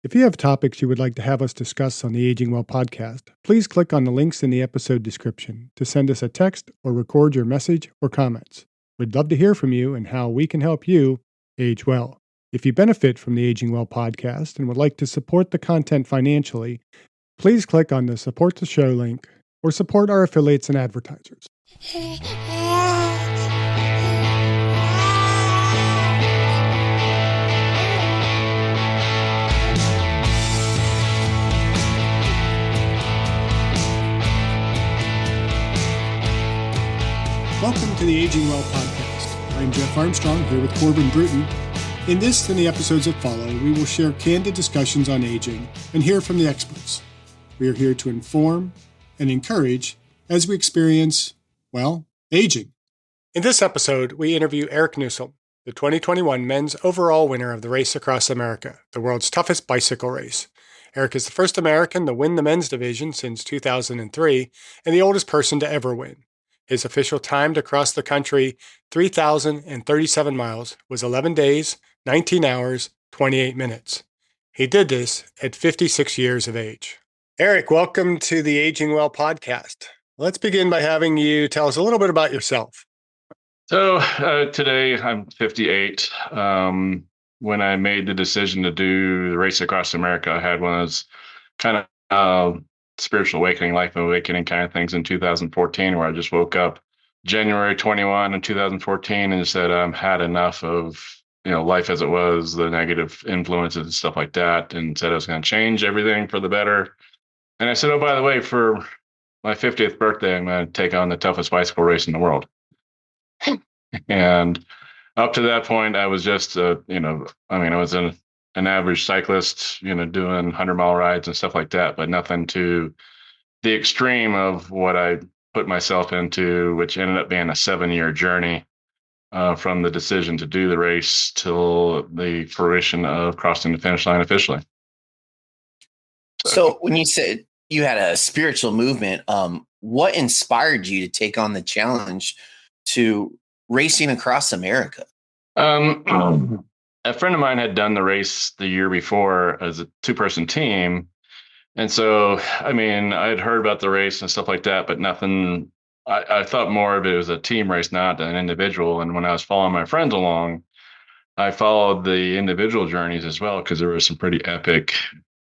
If you have topics you would like to have us discuss on the Aging Well podcast, please click on the links in the episode description to send us a text or record your message or comments. We'd love to hear from you and how we can help you age well. If you benefit from the Aging Well podcast and would like to support the content financially, please click on the Support the Show link or support our affiliates and advertisers. Welcome to the Aging Well podcast. I'm Jeff Armstrong here with Corbin Bruton. In this and the episodes that follow, we will share candid discussions on aging and hear from the experts. We are here to inform and encourage as we experience, aging. In this episode, we interview Erik Newsholme, the 2021 men's overall winner of the Race Across America, the world's toughest bicycle race. Erik is the first American to win the men's division since 2003 and the oldest person to ever win. His official time to cross the country, 3,037 miles, was 11 days, 19 hours, 28 minutes. He did this at 56 years of age. Erik, welcome to the Aging Well podcast. Let's begin by having you tell us a little bit about yourself. So today I'm 58. When I made the decision to do the Race Across America, I had one of those kind of spiritual awakening, life awakening kind of things in 2014, where I just woke up January 21 in 2014 and said, I've had enough of, life as it was, the negative influences and stuff like that, and said I was going to change everything for the better. And I said, oh, by the way, for my 50th birthday, I'm going to take on the toughest bicycle race in the world. And up to that point, I was just, I was an average cyclist, doing 100-mile rides and stuff like that, but nothing to the extreme of what I put myself into, which ended up being a 7-year journey from the decision to do the race till the fruition of crossing the finish line officially. So when you said you had a spiritual movement, what inspired you to take on the challenge to racing across America? A friend of mine had done the race the year before as a 2-person team. And so, I'd heard about the race and stuff like that, but nothing, I thought more of it was a team race, not an individual. And when I was following my friends along, I followed the individual journeys as well, because there were some pretty epic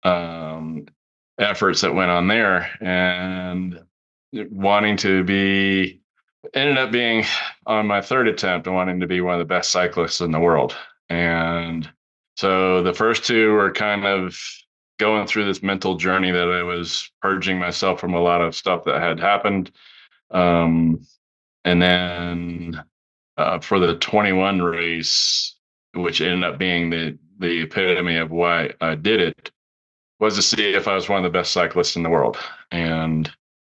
efforts that went on there, and ended up being on my third attempt and wanting to be one of the best cyclists in the world. And so the first two were kind of going through this mental journey that I was purging myself from a lot of stuff that had happened. And then for the 21 race, which ended up being the epitome of why I did it, was to see if I was one of the best cyclists in the world. And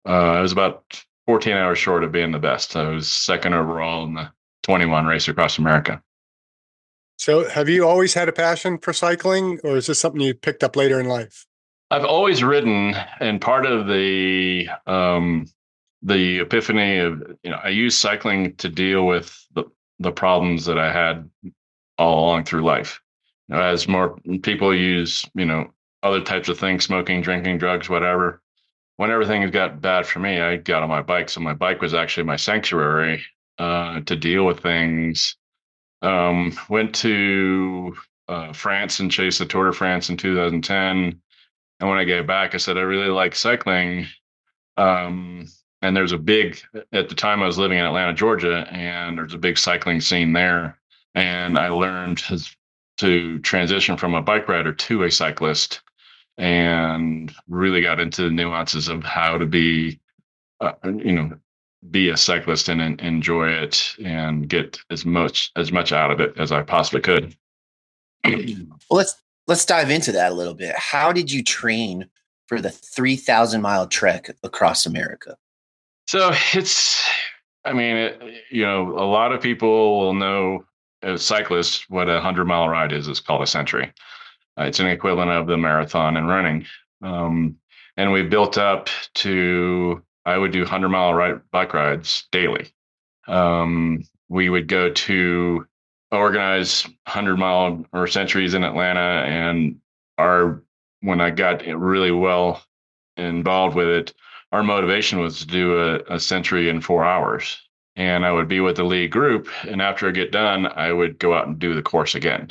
I was about 14 hours short of being the best. I was second overall in the 21 Race Across America. So have you always had a passion for cycling, or is this something you picked up later in life? I've always ridden, and part of the epiphany of, I use cycling to deal with the problems that I had all along through life. As more people use, other types of things, smoking, drinking, drugs, whatever. When everything got bad for me, I got on my bike. So my bike was actually my sanctuary to deal with things. Went to France and chased the Tour de France in 2010. And when I gave back, I said, I really like cycling. And there's at the time I was living in Atlanta, Georgia, and there's a big cycling scene there. And I learned to transition from a bike rider to a cyclist, and really got into the nuances of how to be a cyclist and enjoy it and get as much out of it as I possibly could. Well, let's dive into that a little bit. How did you train for the 3,000-mile trek across America? So a lot of people will know as cyclists what a 100-mile ride is. It's called a century. It's an equivalent of the marathon and running. And we built up to, I would do 100-mile bike rides daily. We would go to organize 100-mile or centuries in Atlanta, and our when I got really well involved with it, our motivation was to do a century in 4 hours. And I would be with the lead group. And after I get done, I would go out and do the course again.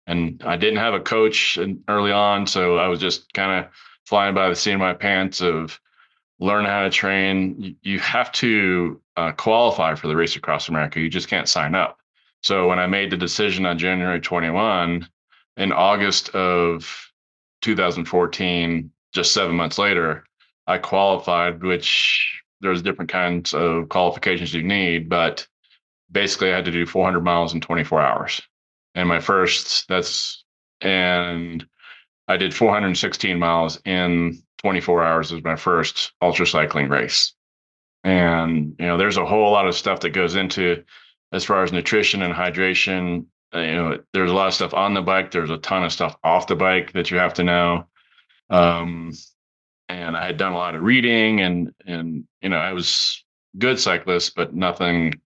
And I didn't have a coach early on. So I was just kind of flying by the seat of my pants of learning how to train. You have to qualify for the Race Across America. You just can't sign up. So when I made the decision on January 21, in August of 2014, just 7 months later, I qualified, which there's different kinds of qualifications you need, but basically I had to do 400 miles in 24 hours. And and I did 416 miles in 24 hours as my first ultra cycling race. And, there's a whole lot of stuff that goes into as far as nutrition and hydration. There's a lot of stuff on the bike. There's a ton of stuff off the bike that you have to know. And I had done a lot of reading and I was a good cyclist, but nothing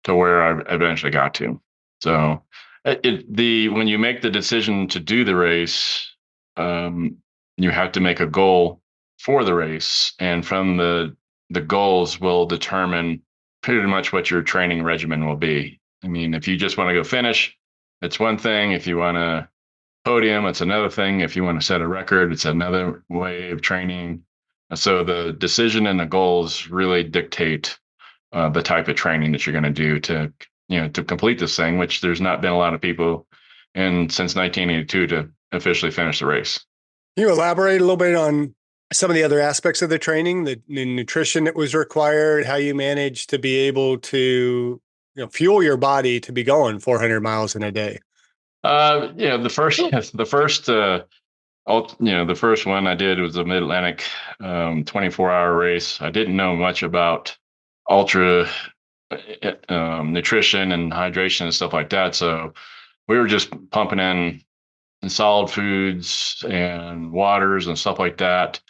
to where I eventually got to. So when you make the decision to do the race, you have to make a goal for the race, and from the goals will determine pretty much what your training regimen will be. I mean, if you just want to go finish, it's one thing. If you want to podium, it's another thing. If you want to set a record, it's another way of training. So the decision and the goals really dictate the type of training that you're going to do to complete this thing, which there's not been a lot of people since 1982 to officially finish the race. Can you elaborate a little bit on some of the other aspects of the training, the nutrition that was required, how you managed to be able to fuel your body to be going 400 miles in a day? The first one I did was a Mid-Atlantic 24-hour race. I didn't know much about ultra nutrition and hydration and stuff like that. So we were just pumping in solid foods and waters and stuff like that.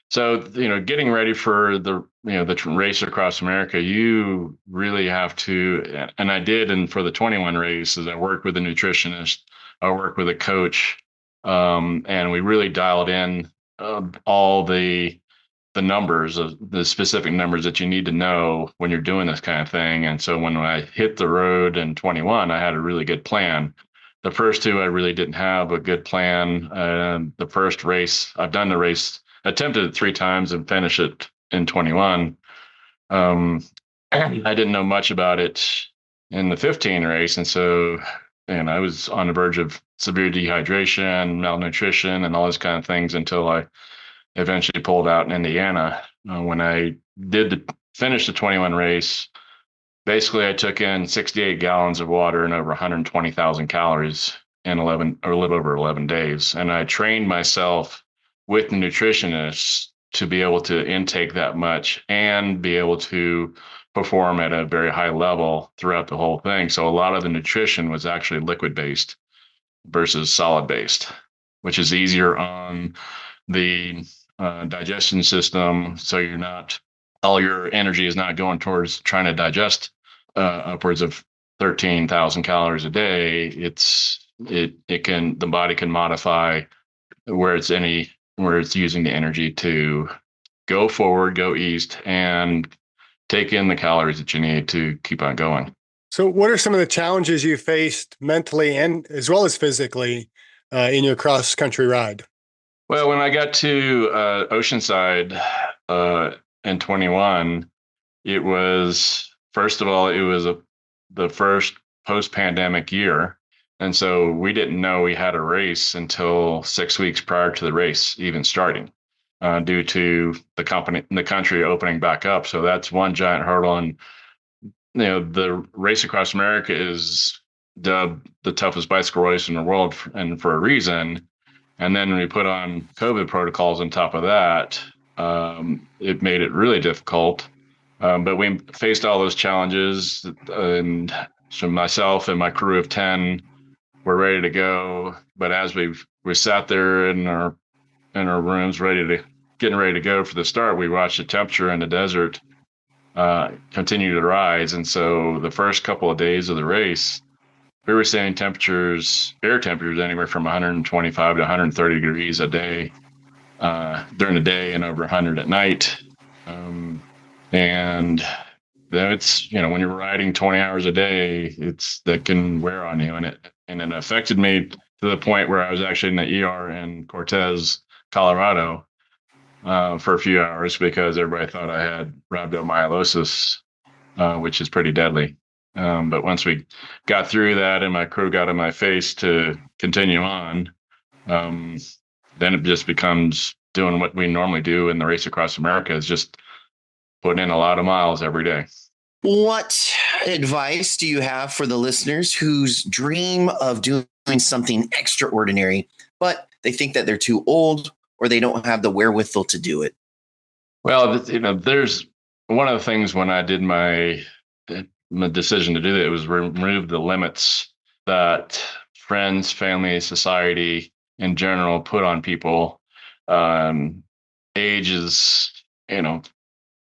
So, getting ready for the race across America, you really have to, and I did. And for the 21 races, I worked with a nutritionist, I worked with a coach, and we really dialed in all the numbers, of the specific numbers that you need to know when you're doing this kind of thing. And so when I hit the road in 21, I had a really good plan. The first two, I really didn't have a good plan. The first race, I've done the race, attempted it 3 times and finished it in 21. I didn't know much about it in the 15 race. And so, I was on the verge of severe dehydration, malnutrition, and all those kind of things until I eventually pulled out in Indiana. When I finish the 21 race, basically I took in 68 gallons of water and over 120,000 calories in a little over 11 days. And I trained myself with the nutritionists to be able to intake that much and be able to perform at a very high level throughout the whole thing. So a lot of the nutrition was actually liquid based versus solid based, which is easier on the digestion system. So all your energy is not going towards trying to digest upwards of 13,000 calories a day. The body can modify where it's using the energy to go forward, go east, and take in the calories that you need to keep on going. So what are some of the challenges you faced mentally and as well as physically in your cross-country ride? Well, when I got to Oceanside in 21, it was, first of all, the first post-pandemic year. And so we didn't know we had a race until 6 weeks prior to the race even starting, due to the country opening back up. So that's one giant hurdle. And, the Race Across America is dubbed the toughest bicycle race in the world, and for a reason. And then when we put on COVID protocols on top of that, it made it really difficult. But we faced all those challenges, and so myself and my crew of 10 were ready to go. But as we sat there in our rooms, getting ready to go for the start, we watched the temperature in the desert continue to rise. And so the first couple of days of the race, we were seeing air temperatures anywhere from 125 to 130 degrees a day during the day and over 100 at night. And then it's, when you're riding 20 hours a day, that can wear on you. And it affected me to the point where I was actually in the ER in Cortez, Colorado, for a few hours because everybody thought I had rhabdomyolysis, which is pretty deadly. But once we got through that and my crew got in my face to continue on, then it just becomes doing what we normally do in the Race Across America, is just putting in a lot of miles every day. What advice do you have for the listeners whose dream of doing something extraordinary, but they think that they're too old or they don't have the wherewithal to do it? Well, there's one of the things when I did my decision to do that, it was remove the limits that friends, family, society in general put on people. Age is,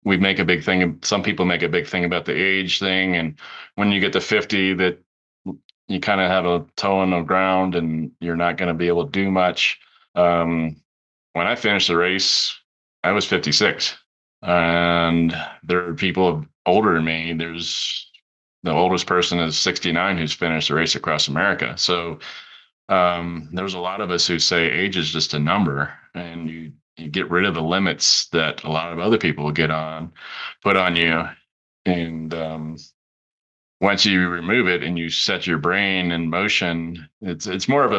we make a big thing. Some people make a big thing about the age thing. And when you get to 50, that you kind of have a toe in the ground and you're not going to be able to do much. When I finished the race, I was 56. And there are people older than me. There's the oldest person is 69 who's finished the Race Across America. So there's a lot of us who say age is just a number, and you get rid of the limits that a lot of other people put on you. And once you remove it and you set your brain in motion, it's more of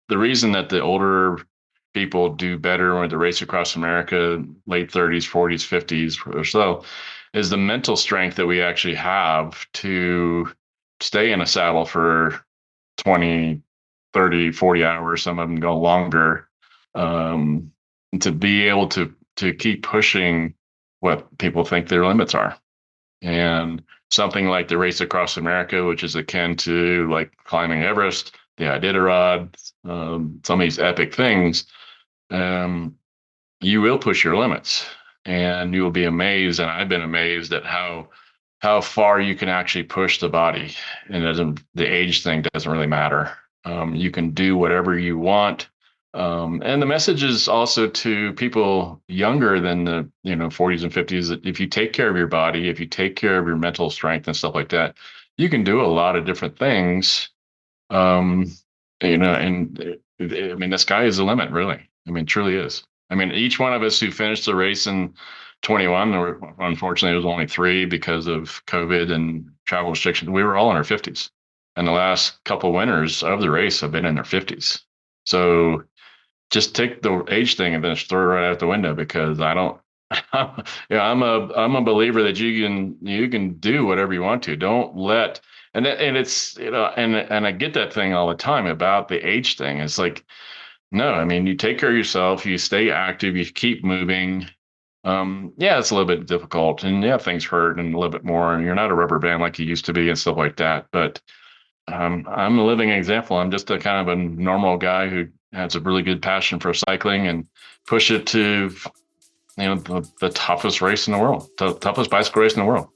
the reason that the older people do better with the Race Across America, late 30s, 40s, 50s or so, is the mental strength that we actually have to stay in a saddle for 20, 30, 40 hours. Some of them go longer. To be able to keep pushing what people think their limits are. And something like the Race Across America, which is akin to like climbing Everest, the Iditarod, some of these epic things, you will push your limits, and you will be amazed. And I've been amazed at how far you can actually push the body. And the age thing doesn't really matter. You can do whatever you want. And the message is also to people younger than the 40s and 50s, that if you take care of your body, if you take care of your mental strength and stuff like that, you can do a lot of different things. And the sky is the limit, really. Truly is. Each one of us who finished the race in 21, or unfortunately, it was only 3 because of COVID and travel restrictions. We were all in our 50s, and the last couple winners of the race have been in their 50s. So just take the age thing and then just throw it right out the window, because I don't. I'm a believer that you can do whatever you want to. Don't let and it's and I get that thing all the time about the age thing. It's like, no, you take care of yourself, you stay active, you keep moving. It's a little bit difficult, and things hurt and a little bit more, and you're not a rubber band like you used to be and stuff like that. But I'm a living example. I'm just a kind of a normal guy who has a really good passion for cycling and push it to the toughest race in the world, the toughest bicycle race in the world.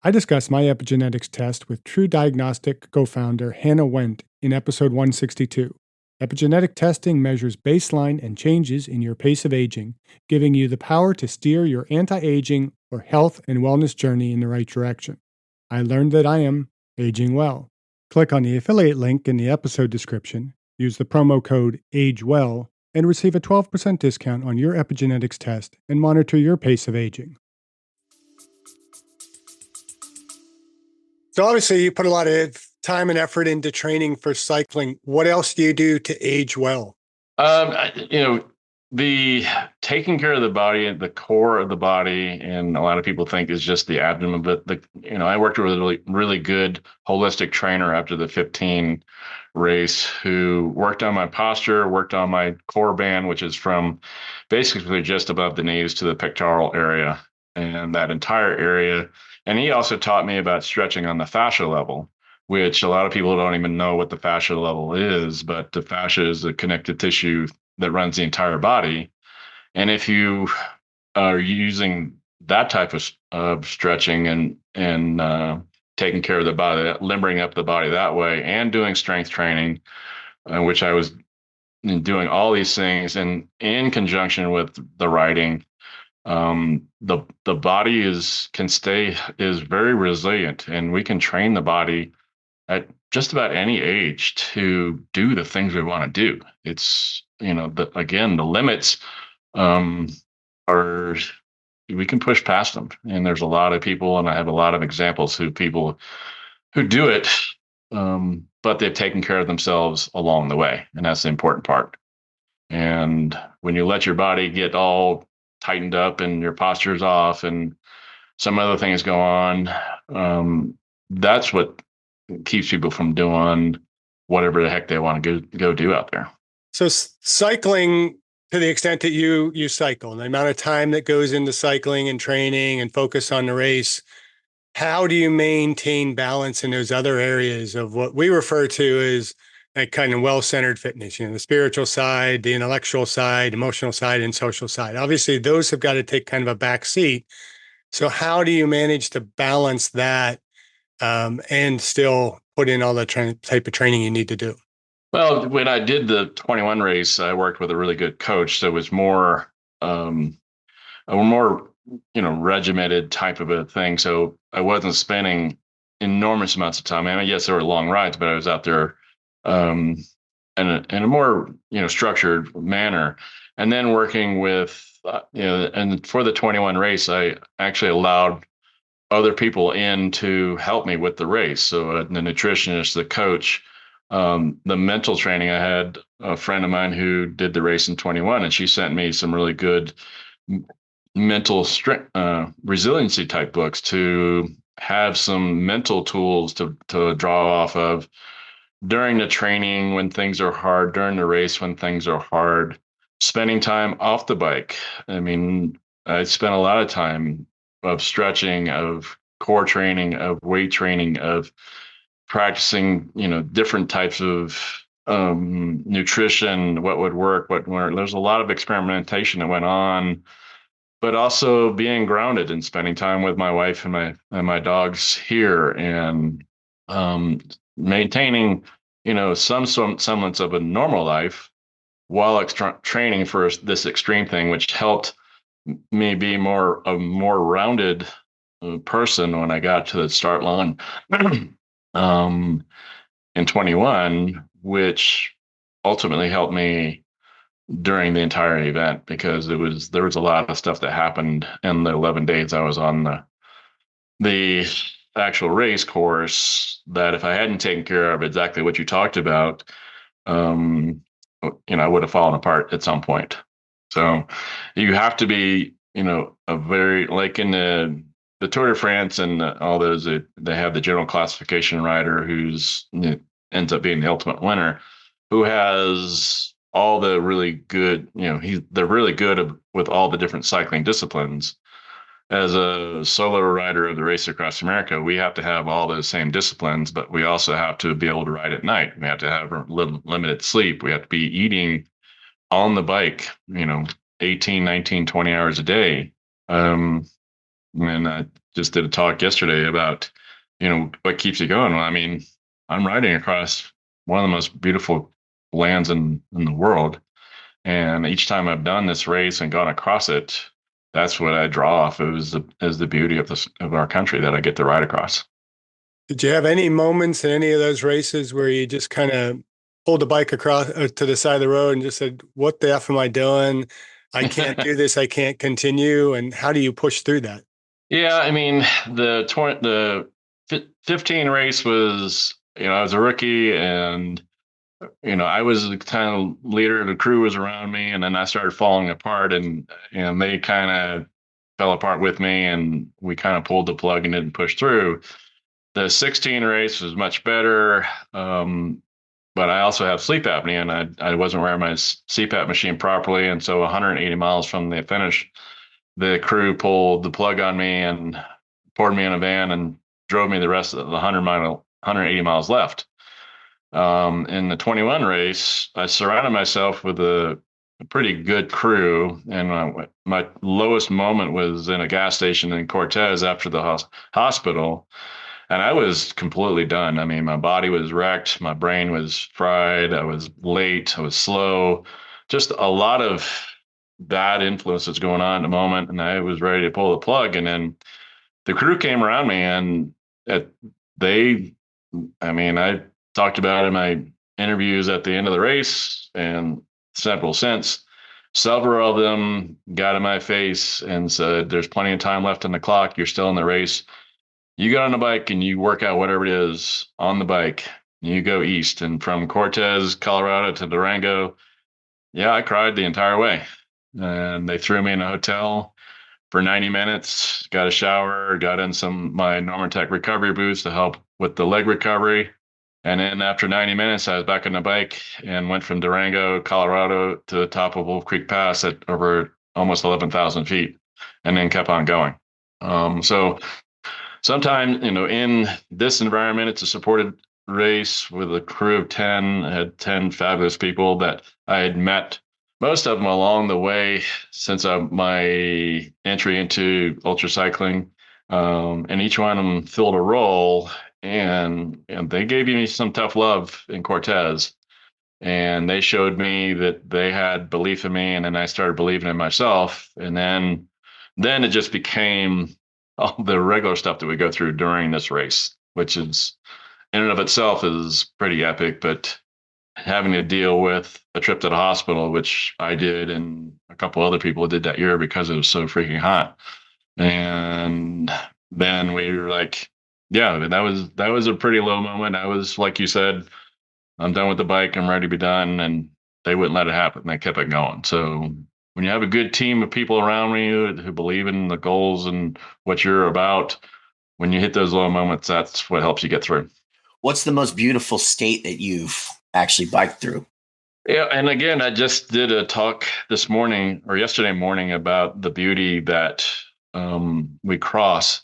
I discussed my epigenetics test with True Diagnostic co-founder Hannah Wendt in episode 162. Epigenetic testing measures baseline and changes in your pace of aging, giving you the power to steer your anti-aging or health and wellness journey in the right direction. I learned that I am aging well. Click on the affiliate link in the episode description, use the promo code AGEWELL, and receive a 12% discount on your epigenetics test and monitor your pace of aging. So obviously you put a lot of time and effort into training for cycling. What else do you do to age well? The taking care of the body, the core of the body, and a lot of people think is just the abdomen. But I worked with a really, really good holistic trainer after the 15 race who worked on my posture, worked on my core band, which is from basically just above the knees to the pectoral area, and that entire area. And he also taught me about stretching on the fascia level, which a lot of people don't even know what the fascia level is, but the fascia is the connective tissue that runs the entire body. And if you are using that type of stretching and taking care of the body, limbering up the body that way, and doing strength training, which I was doing all these things, and in conjunction with the writing, the body is very resilient, and we can train the body at just about any age to do the things we want to do. It's, the limits are, we can push past them. And there's a lot of people, and I have a lot of examples people who do it, but they've taken care of themselves along the way. And that's the important part. And when you let your body get all tightened up and your posture's off and some other things go on, that's what keeps people from doing whatever the heck they want to go do out there. So cycling, to the extent that you cycle, and the amount of time that goes into cycling and training and focus on the race, how do you maintain balance in those other areas of what we refer to as that kind of well-centered fitness, the spiritual side, the intellectual side, emotional side, and social side? Obviously, those have got to take kind of a back seat. So how do you manage to balance that and still put in all the type of training you need to do? Well, when I did the 21 race, I worked with a really good coach. So it was more, a more, regimented type of a thing. So I wasn't spending enormous amounts of time. I mean, yes, there were long rides, but I was out there in a more, structured manner. And then working with, and for the 21 race, I actually allowed other people in to help me with the race. So the nutritionist, the coach, the mental training. I had a friend of mine who did the race in 21, and she sent me some really good mental strength, resiliency type books to have some mental tools to draw off of during the training when things are hard, during the race when things are hard, spending time off the bike. I mean, I spent a lot of time of stretching, of core training, of weight training, of practicing, different types of nutrition, what would work, what weren't. There's a lot of experimentation that went on, but also being grounded and spending time with my wife and my dogs here, and maintaining, some semblance of a normal life while training for this extreme thing, which helped me be a more rounded person when I got to the start line. In 21, which ultimately helped me during the entire event, because there was a lot of stuff that happened in the 11 days I was on the actual race course that if I hadn't taken care of exactly what you talked about, I would have fallen apart at some point. So you have to be, a very, like in the Tour de France and all those, they have the general classification rider who's ends up being the ultimate winner, who has all the really good, they're really good with all the different cycling disciplines. As a solo rider of the Race Across America, we have to have all those same disciplines, but we also have to be able to ride at night. We have to have limited sleep. We have to be eating on the bike, 18, 19, 20 hours a day. And I just did a talk yesterday about, what keeps you going. Well, I mean, I'm riding across one of the most beautiful lands in the world. And each time I've done this race and gone across it, that's what I draw off as the beauty of our country that I get to ride across. Did you have any moments in any of those races where you just kind of pulled the bike across to the side of the road and just said, what the F am I doing? I can't do this. I can't continue. And how do you push through that? Yeah, I mean, the 15 race was, I was a rookie, and I was the kind of leader. The crew was around me, and then I started falling apart, and they kind of fell apart with me, and we kind of pulled the plug and didn't push through. The 16 race was much better, but I also have sleep apnea, and I wasn't wearing my CPAP machine properly, and so 180 miles from the finish, the crew pulled the plug on me and poured me in a van and drove me the rest of the 180 miles left. In the 21 race, I surrounded myself with a pretty good crew. And my lowest moment was in a gas station in Cortez after the hospital. And I was completely done. I mean, my body was wrecked. My brain was fried. I was late. I was slow. Just a lot of bad influences going on at the moment. And I was ready to pull the plug. And then the crew came around me and it, they, I mean, I talked about it in my interviews at the end of the race and several since. Several of them got in my face and said, there's plenty of time left on the clock. You're still in the race. You get on the bike and you work out whatever it is on the bike. You go east. And from Cortez, Colorado to Durango, yeah, I cried the entire way. And they threw me in a hotel for 90 minutes, got a shower, got in my Normatec recovery boots to help with the leg recovery. And then after 90 minutes, I was back on the bike and went from Durango, Colorado to the top of Wolf Creek Pass at over almost 11,000 feet, and then kept on going. So sometimes, in this environment, it's a supported race with a crew of 10. I had 10 fabulous people that I had met, most of them along the way since my entry into ultra cycling. And each one of them filled a role, and they gave me some tough love in Cortez. And they showed me that they had belief in me, and then I started believing in myself. And then it just became all the regular stuff that we go through during this race, which is in and of itself is pretty epic. But having to deal with a trip to the hospital, which I did, and a couple other people did that year because it was so freaking hot. And then we were like, yeah, that was a pretty low moment. I was, like you said, I'm done with the bike. I'm ready to be done. And they wouldn't let it happen. They kept it going. So when you have a good team of people around you who believe in the goals and what you're about, when you hit those low moments, that's what helps you get through. What's the most beautiful state that you've actually biked through? Yeah, and again, I just did a talk this morning or yesterday morning about the beauty that we cross.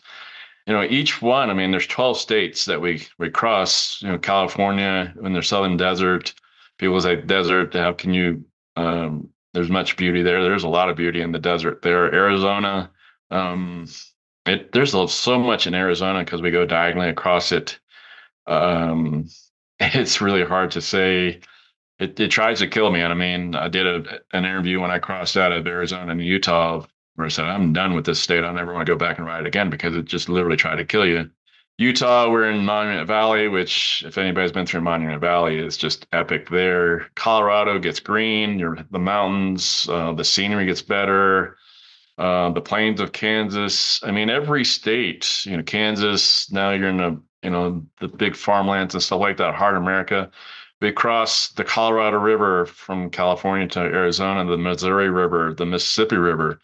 Each one, I mean, there's 12 states that we cross. California, in their southern desert, people say desert, how can you, there's much beauty there. There's a lot of beauty in the desert there. Arizona, there's so much in Arizona because we go diagonally across it. It's really hard to say. It tries to kill me. And I mean, I did an interview when I crossed out of Arizona and Utah where I said, I'm done with this state. I never want to go back and ride it again because it just literally tried to kill you. Utah, we're in Monument Valley, which if anybody's been through Monument Valley, it's just epic there. Colorado gets green, the mountains, the scenery gets better. The plains of Kansas. I mean, every state, Kansas, now you're in the big farmlands and stuff like that, hard America. We cross the Colorado River from California to Arizona, the Missouri River, the Mississippi River.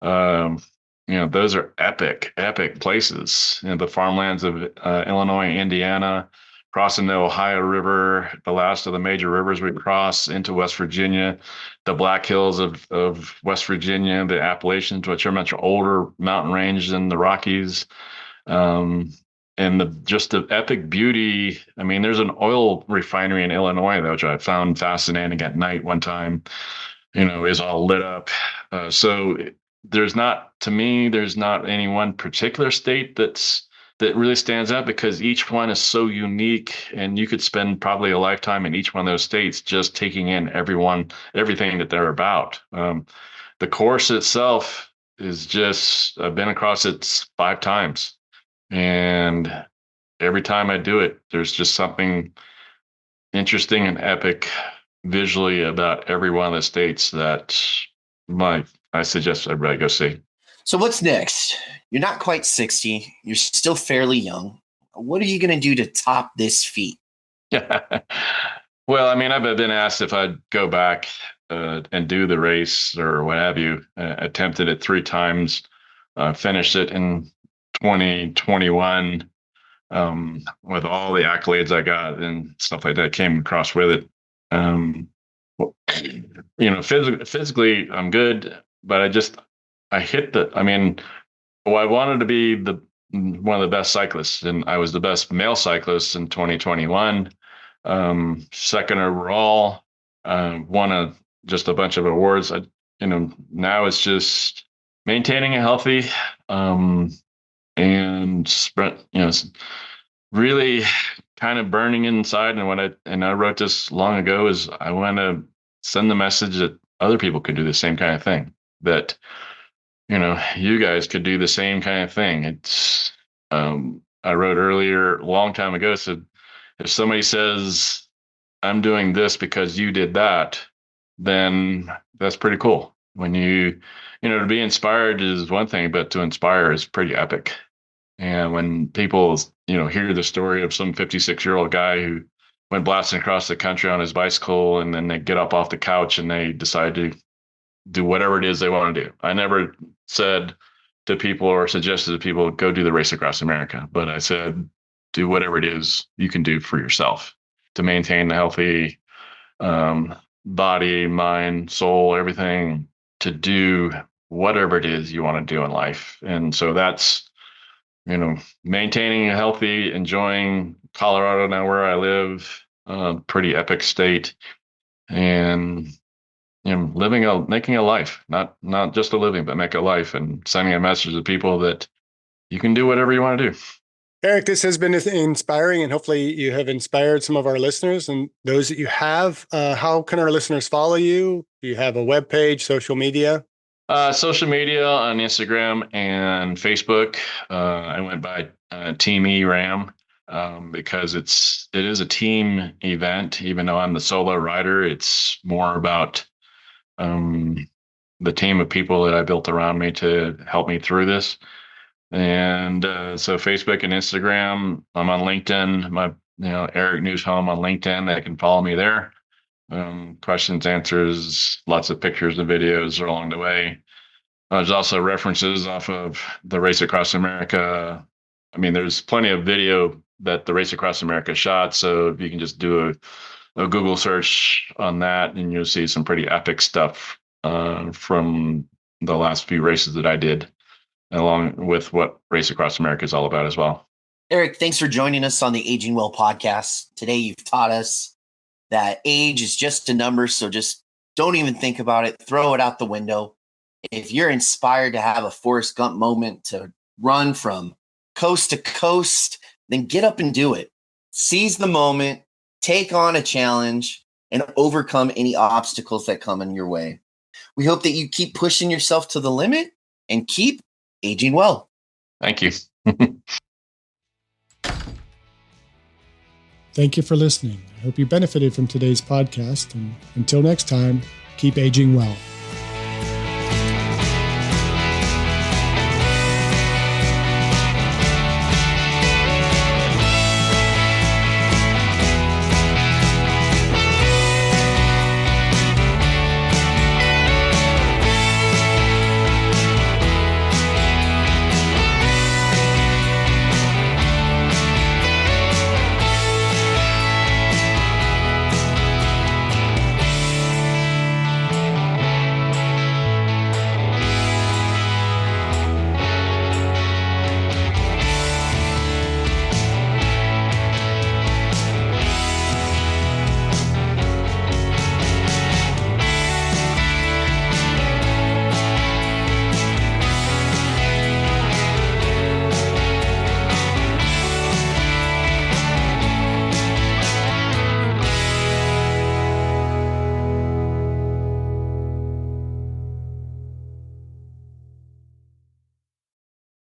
Those are epic places. The farmlands of Illinois, Indiana, crossing the Ohio River, the last of the major rivers we cross into West Virginia, the Black Hills of West Virginia, the Appalachians, which are much older mountain range than the Rockies. And just the epic beauty. I mean, there's an oil refinery in Illinois, which I found fascinating at night one time, is all lit up. So there's not any one particular state that really stands out because each one is so unique, and you could spend probably a lifetime in each one of those states just taking in everything that they're about. The course itself is just, I've been across it 5 times. And every time I do it, there's just something interesting and epic visually about every one of the states that I suggest everybody go see. So what's next? You're not quite 60. You're still fairly young. What are you going to do to top this feat? Well, I mean, I've been asked if I'd go back and do the race or what have you. Attempted it 3 times, finished it in 2021 with all the accolades I got and stuff like that came across with it. Physically I'm good, but I wanted to be one of the best cyclists, and I was the best male cyclist in 2021. Second overall, won just a bunch of awards. Now it's just maintaining a healthy, and really kind of burning inside. And I wrote this long ago, is I want to send the message that other people could do the same kind of thing, that, you guys could do the same kind of thing. It's, I wrote earlier, a long time ago, said, if somebody says, I'm doing this because you did that, then that's pretty cool. When to be inspired is one thing, but to inspire is pretty epic. And when people, hear the story of some 56-year-old guy who went blasting across the country on his bicycle, and then they get up off the couch and they decide to do whatever it is they want to do. I never said to people or suggested to people, go do the race across America, but I said, do whatever it is you can do for yourself to maintain a healthy body, mind, soul, everything, to do whatever it is you want to do in life. And so that's, maintaining a healthy, enjoying Colorado now where I live, pretty epic state, and making a life, not just a living, but make a life, and sending a message to people that you can do whatever you want to do. Erik, this has been inspiring, and hopefully you have inspired some of our listeners. And those that you have, how can our listeners follow you? Do you have a webpage, social media? Social media on Instagram and Facebook. I went by Team ERAM because it is a team event. Even though I'm the solo rider, it's more about the team of people that I built around me to help me through this. And so Facebook and Instagram. I'm on LinkedIn. Erik Newsholme on LinkedIn. They can follow me there. Questions, answers, lots of pictures and videos along the way. There's also references off of the Race Across America. There's plenty of video that the Race Across America shot. So if you can just do a Google search on that, and you'll see some pretty epic stuff from the last few races that I did, along with what Race Across America is all about as well. Erik, thanks for joining us on the Aging Well podcast. Today, you've taught us that age is just a number, so just don't even think about it. Throw it out the window. If you're inspired to have a Forrest Gump moment, to run from coast to coast, then get up and do it. Seize the moment, take on a challenge, and overcome any obstacles that come in your way. We hope that you keep pushing yourself to the limit and keep aging well. Thank you. Thank you for listening. I hope you benefited from today's podcast. And until next time, keep aging well.